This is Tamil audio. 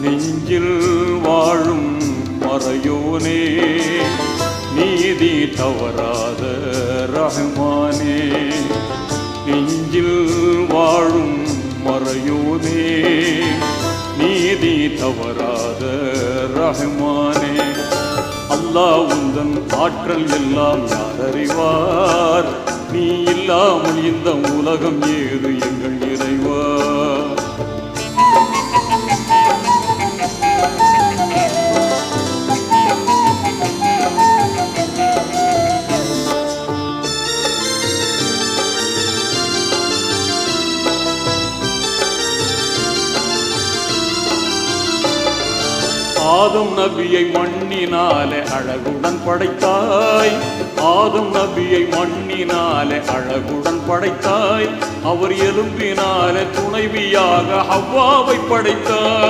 நெஞ்சில் வாழும் மறையோனே நீதி தவறாத ரஹ்மானே நெஞ்சில் வாழும் மறையோனே நீதி தவறாத ரஹ்மானே அல்லாஹ் உந்தன் ஆற்றல் எல்லாம் யார் அறிவார் நீ இல்லாமல் இந்த உலகம் ஏது எங்கள் இறைவா ஆதம் நபியை மண்ணினாலே அழகுடன் படைத்தாய் ஆதம் நபியை மண்ணினாலே அழகுடன் படைத்தாய் அவர் எலும்பினாலே துணைவியாக ஹவ்வாவை படைத்தாய்